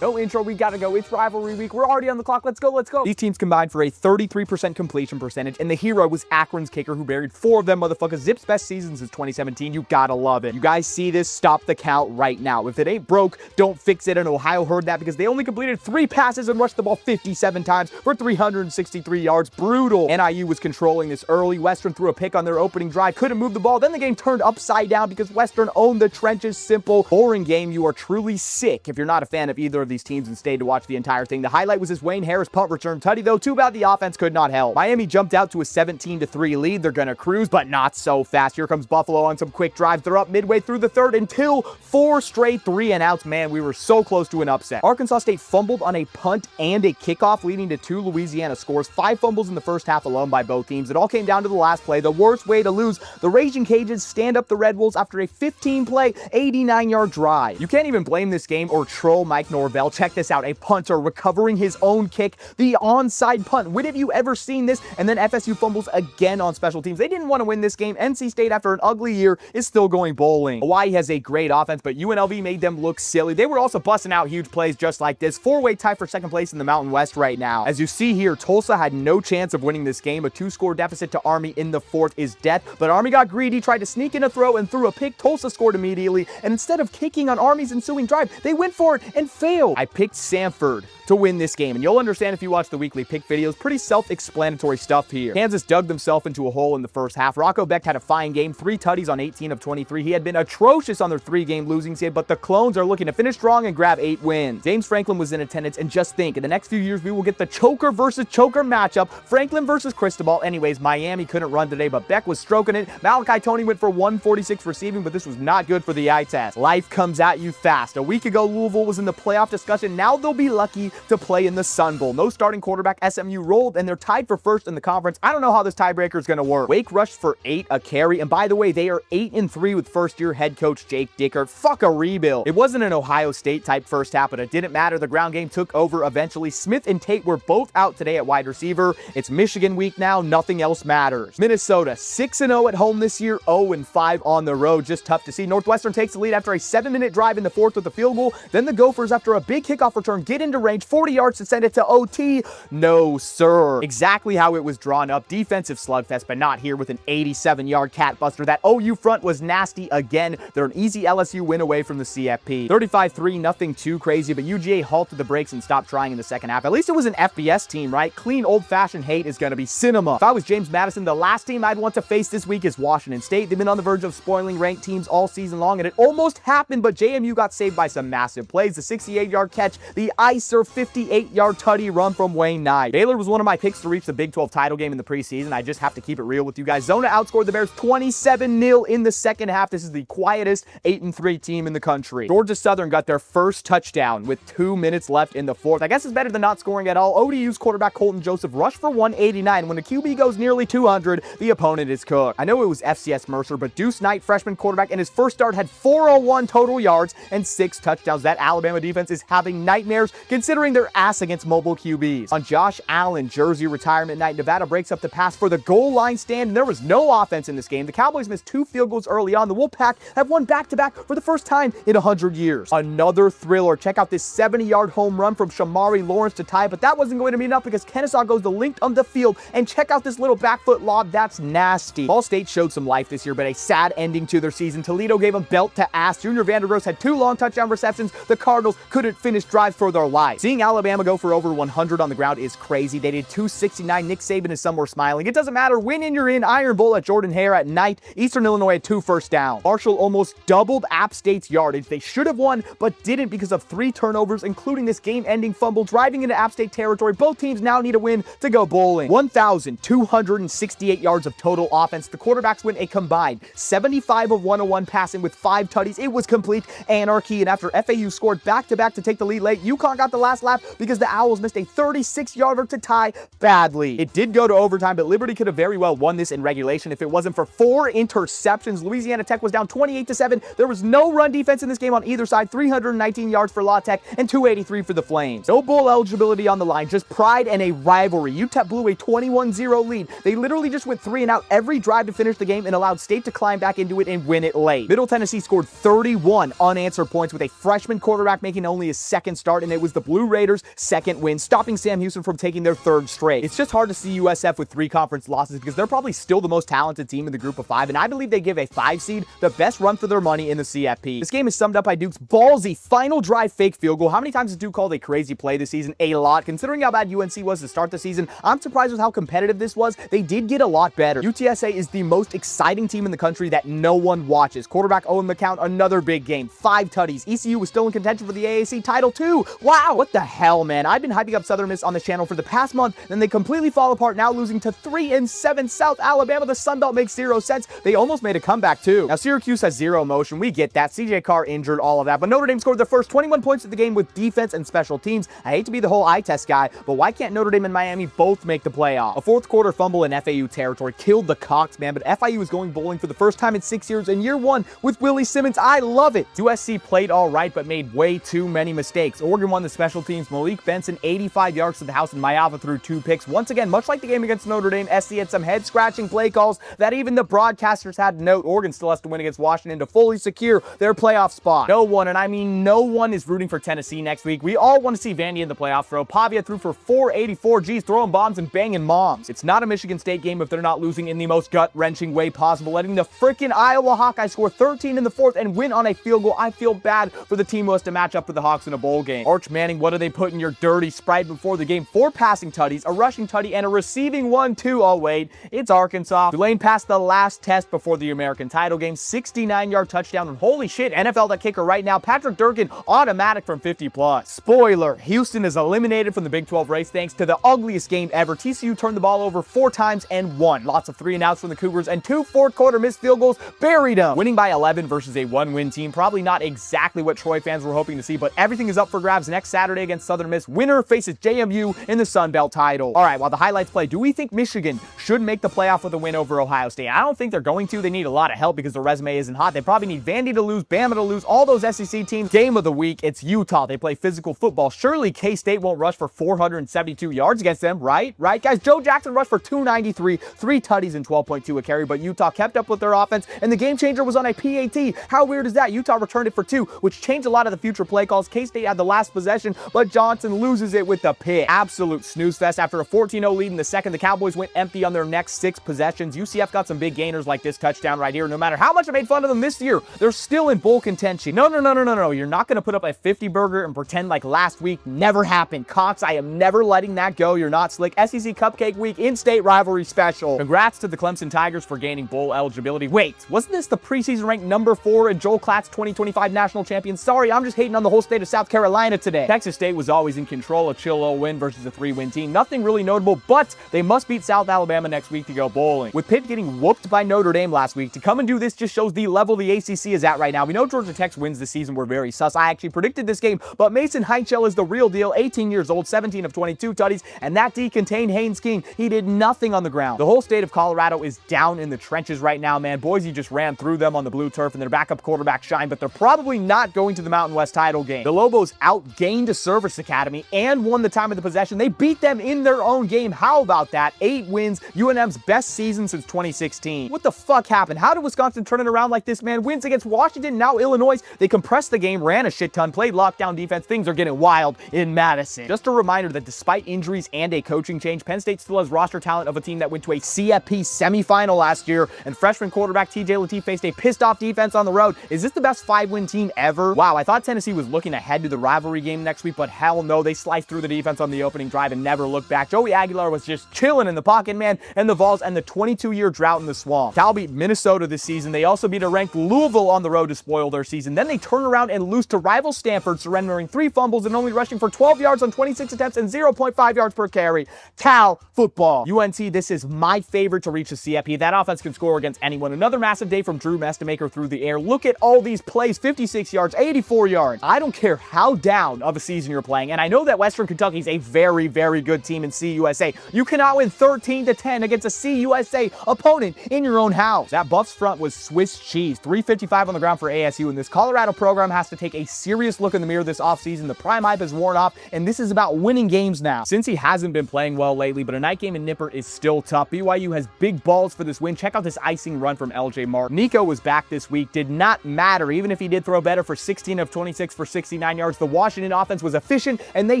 No intro, we gotta go. It's rivalry week. We're already on the clock. Let's go, let's go. These teams combined for a 33% completion percentage, and the hero was Akron's kicker who buried 4 of them motherfuckers. Zip's best season since 2017. You gotta love it. You guys see this? Stop the count right now. If it ain't broke, don't fix it. And Ohio heard that because they only completed 3 passes and rushed the ball 57 times for 363 yards. Brutal. NIU was controlling this early. Western threw a pick on their opening drive. Couldn't move the ball. Then the game turned upside down because Western owned the trenches. Simple, boring game. You are truly sick if you're not a fan of either of these teams and stayed to watch the entire thing. The highlight was this Wayne Harris punt return tutty, though. Too bad the offense could not help. Miami jumped out to a 17-3 lead. They're gonna cruise, but not so fast. Here comes Buffalo on some quick drives. They're up midway through the third until 4 straight 3-and-outs. Man, we were so close to an upset. Arkansas State fumbled on a punt and a kickoff, leading to 2 Louisiana scores. 5 fumbles in the first half alone by both teams. It all came down to the last play. The worst way to lose. The Raging Cajuns stand up the Red Wolves after a 15-play, 89-yard drive. You can't even blame this game or troll Mike Norvell. Check this out. A punter recovering his own kick, the onside punt. When have you ever seen this? And then FSU fumbles again on special teams. They didn't want to win this game. NC State, after an ugly year, is still going bowling. Hawaii has a great offense, but UNLV made them look silly. They were also busting out huge plays just like this. 4-way tie for second place in the Mountain West right now. As you see here, Tulsa had no chance of winning this game. A 2-score deficit to Army in the 4th is death, but Army got greedy, tried to sneak in a throw, and threw a pick. Tulsa scored immediately, and instead of kicking on Army's ensuing drive, they went for it and failed. I picked Samford to win this game, and you'll understand if you watch the weekly pick videos. Pretty self-explanatory stuff here. Kansas dug themselves into a hole in the first half. Rocco Becht had a fine game, 3 tutties on 18 of 23. He had been atrocious on their 3-game losing skid, but the Clones are looking to finish strong and grab 8 wins. James Franklin was in attendance, and just think, in the next few years, we will get the choker versus choker matchup, Franklin versus Cristobal. Anyways, Miami couldn't run today, but Beck was stroking it. Malachi Toney went for 146 receiving, but this was not good for the eye test. Life comes at you fast. A week ago, Louisville was in the playoff discussion. Now they'll be lucky to play in the Sun Bowl. No starting quarterback. SMU rolled, and they're tied for first in the conference. I don't know how this tiebreaker is going to work. Wake rushed for 8 a carry, and by the way, they are 8-3 with first-year head coach Jake Dickert. Fuck a rebuild. It wasn't an Ohio State-type first half, but it didn't matter. The ground game took over eventually. Smith and Tate were both out today at wide receiver. It's Michigan week now. Nothing else matters. Minnesota, 6-0 at home this year, 0-5 on the road. Just tough to see. Northwestern takes the lead after a 7-minute drive in the 4th with a field goal. Then the Gophers, after a big kickoff return, get into range, 40 yards to send it to OT. No, sir. Exactly how it was drawn up. Defensive slugfest, but not here with an 87-yard cat buster. That OU front was nasty again. They're an easy LSU win away from the CFP. 35-3, nothing too crazy, but UGA halted the brakes and stopped trying in the second half. At least it was an FBS team, right? Clean, old-fashioned hate is going to be cinema. If I was James Madison, the last team I'd want to face this week is Washington State. They've been on the verge of spoiling ranked teams all season long, and it almost happened, but JMU got saved by some massive plays. The 68-yard catch, the ICER 58-yard tutty run from Wayne Knight. Baylor was one of my picks to reach the Big 12 title game in the preseason. I just have to keep it real with you guys. Zona outscored the Bears 27-0 in the second half. This is the quietest 8-3 team in the country. Georgia Southern got their first touchdown with 2 minutes left in the 4th. I guess it's better than not scoring at all. ODU's quarterback Colton Joseph rushed for 189. When a QB goes nearly 200, the opponent is cooked. I know it was FCS Mercer, but Deuce Knight, freshman quarterback, in his first start had 401 total yards and 6 touchdowns. That Alabama defense is having nightmares considering their ass against mobile QBs. On Josh Allen jersey retirement night, Nevada breaks up the pass for the goal line stand, and there was no offense in this game. The Cowboys missed 2 field goals early on. The Wolfpack have won back-to-back for the first time in 100 years. Another thriller. Check out this 70-yard home run from Shamari Lawrence to tie, but that wasn't going to be enough because Kennesaw goes the length of the field, and check out this little back foot lob. That's nasty. Ball State showed some life this year, but a sad ending to their season. Toledo gave them belt to ass. Junior Vandergross had 2 long touchdown receptions. The Cardinals couldn't finish drives for their life. Seeing Alabama go for over 100 on the ground is crazy. They did 269. Nick Saban is somewhere smiling. It doesn't matter. Win and you're in. Iron Bowl at Jordan Hare at night. Eastern Illinois had 2 first downs. Marshall almost doubled App State's yardage. They should have won, but didn't because of 3 turnovers, including this game-ending fumble driving into App State territory. Both teams now need a win to go bowling. 1,268 yards of total offense. The quarterbacks went a combined 75 of 101 passing with 5 tutties. It was complete anarchy, and after FAU scored back-to-back to take the lead late, UConn got the last last lap because the Owls missed a 36-yarder to tie badly. It did go to overtime, but Liberty could have very well won this in regulation if it wasn't for 4 interceptions. Louisiana Tech was down 28-7. There was no run defense in this game on either side. 319 yards for La Tech and 283 for the Flames. No bowl eligibility on the line, just pride and a rivalry. UTEP blew a 21-0 lead. They literally just went 3 and out every drive to finish the game and allowed State to climb back into it and win it late. Middle Tennessee scored 31 unanswered points with a freshman quarterback making only his second start, and it was the Blue Raiders' second win, stopping Sam Houston from taking their 3rd straight. It's just hard to see USF with 3 conference losses because they're probably still the most talented team in the group of 5, and I believe they give a 5 seed the best run for their money in the CFP. This game is summed up by Duke's ballsy final drive fake field goal. How many times has Duke called a crazy play this season? A lot. Considering how bad UNC was to start the season, I'm surprised with how competitive this was. They did get a lot better. UTSA is the most exciting team in the country that no one watches. Quarterback Owen McCown, another big game. 5 tutties. ECU was still in contention for the AAC title too. Wow, what the hell, man? I've been hyping up Southern Miss on the channel for the past month, then they completely fall apart, now losing to 3-7 South Alabama. The Sun Belt makes 0 sense. They almost made a comeback too. Now Syracuse has 0 emotion. We get that. CJ Carr injured, all of that, but Notre Dame scored their first 21 points of the game with defense and special teams. I hate to be the whole eye test guy, but why can't Notre Dame and Miami both make the playoff? A 4th quarter fumble in FAU territory killed the Cox, man, but FIU is going bowling for the first time in 6 years in year 1 with Willie Simmons. I love it. USC played all right, but made way too many mistakes. Oregon won the special teams. Malik Benson, 85 yards to the house, and Maiava threw 2 picks. Once again, much like the game against Notre Dame, SC had some head-scratching play calls that even the broadcasters had to note. Oregon still has to win against Washington to fully secure their playoff spot. No one, and I mean no one, is rooting for Tennessee next week. We all want to see Vandy in the playoff throw. Pavia threw for 484 G's, throwing bombs and banging moms. It's not a Michigan State game if they're not losing in the most gut-wrenching way possible, letting the freaking Iowa Hawkeyes score 13 in the 4th and win on a field goal. I feel bad for the team who has to match up with the Hawks in a bowl game. Arch Manning, what do they put in your dirty Sprite before the game? 4 passing tutties, a rushing tutty, and a receiving one too. Oh wait, it's Arkansas. Tulane passed the last test before the American title game, 69-yard touchdown, and holy shit, NFL that kicker right now, Patrick Durkin, automatic from 50+. Spoiler, Houston is eliminated from the Big 12 race thanks to the ugliest game ever. TCU turned the ball over 4 times and won. Lots of 3 and outs from the Cougars and 2 4th quarter missed field goals buried them. Winning by 11 versus a 1-win team, probably not exactly what Troy fans were hoping to see, but everything is up for grabs next Saturday against Southern Miss. Winner faces JMU in the Sun Belt title. All right, while the highlights play, do we think Michigan should make the playoff with a win over Ohio State? I don't think they're going to. They need a lot of help because their resume isn't hot. They probably need Vandy to lose, Bama to lose, all those SEC teams. Game of the week, it's Utah. They play physical football. Surely K-State won't rush for 472 yards against them, right? Right, guys? Joe Jackson rushed for 293, 3 tutties and 12.2 a carry, but Utah kept up with their offense, and the game changer was on a PAT. How weird is that? Utah returned it for 2, which changed a lot of the future play calls. K-State had the last possession, but Johnson loses it with the pick. Absolute snooze fest. After a 14-0 lead in the second, the Cowboys went empty on their next 6 possessions. UCF got some big gainers like this touchdown right here. No matter how much I made fun of them this year, they're still in bowl contention. No. You're not going to put up a 50 burger and pretend like last week never happened. Cox, I am never letting that go. You're not slick. SEC Cupcake Week in-state rivalry special. Congrats to the Clemson Tigers for gaining bowl eligibility. Wait, wasn't this the preseason ranked number 4 and Joel Klatt's 2025 national champion? Sorry, I'm just hating on the whole state of South Carolina today. Texas State was always in control, a chill little win versus a 3-win team. Nothing really notable, but they must beat South Alabama next week to go bowling. With Pitt getting whooped by Notre Dame last week, to come and do this just shows the level the ACC is at right now. We know Georgia Tech's wins this season were very sus. I actually predicted this game, but Mason Heichel is the real deal. 18 years old, 17 of 22 tutties, and that D contained Haynes King. He did nothing on the ground. The whole state of Colorado is down in the trenches right now, man. Boise just ran through them on the blue turf, and their backup quarterback shined, but they're probably not going to the Mountain West title game. The Lobos outgained a Service Academy and won the time of the possession. They beat them in their own game. How about that? 8 wins, UNM's best season since 2016. What the fuck happened? How did Wisconsin turn it around like this, man? Wins against Washington, now Illinois. They compressed the game, ran a shit ton, played lockdown defense. Things are getting wild in Madison. Just a reminder that despite injuries and a coaching change, Penn State still has roster talent of a team that went to a CFP semifinal last year, and freshman quarterback TJ Lateef faced a pissed off defense on the road. Is this the best 5-win team ever? Wow, I thought Tennessee was looking ahead to the rivalry game next week, but hell no, they sliced through the defense on the opening drive and never looked back. Joey Aguilar was just chilling in the pocket, man, and the Vols and the 22-year drought in the swamp. Cal beat Minnesota this season. They also beat a ranked Louisville on the road to spoil their season. Then they turn around and lose to rival Stanford, surrendering 3 fumbles and only rushing for 12 yards on 26 attempts and 0.5 yards per carry. Cal football. UNC, this is my favorite to reach the CFP. That offense can score against anyone. Another massive day from Drew Mestamaker through the air. Look at all these plays. 56 yards, 84 yards. I don't care how down of a season season you're playing. And I know that Western Kentucky's a very, very good team in CUSA. You cannot win 13-10 against a CUSA opponent in your own house. That Buffs front was Swiss cheese. 355 on the ground for ASU, and this Colorado program has to take a serious look in the mirror this offseason. The prime hype has worn off, and this is about winning games now. Since he hasn't been playing well lately, but a night game in Nipper is still tough. BYU has big balls for this win. Check out this icing run from LJ Mark. Nico was back this week. Did not matter, even if he did throw better for 16 of 26 for 69 yards. The Washington offense was efficient, and they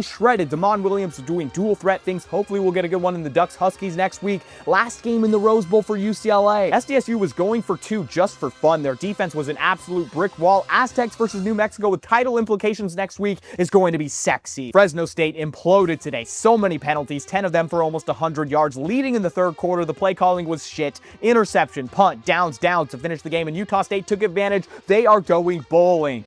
shredded. Damon Williams doing dual threat things. Hopefully we'll get a good one in the Ducks Huskies next week. Last game in the Rose Bowl for UCLA. SDSU was going for 2 just for fun. Their defense was an absolute brick wall. Aztecs versus New Mexico with title implications next week is going to be sexy. Fresno State imploded today. So many penalties, 10 of them for almost 100 yards. Leading in the third quarter, the play calling was shit. Interception, punt, downs to finish the game, and Utah State took advantage. They are going bowling.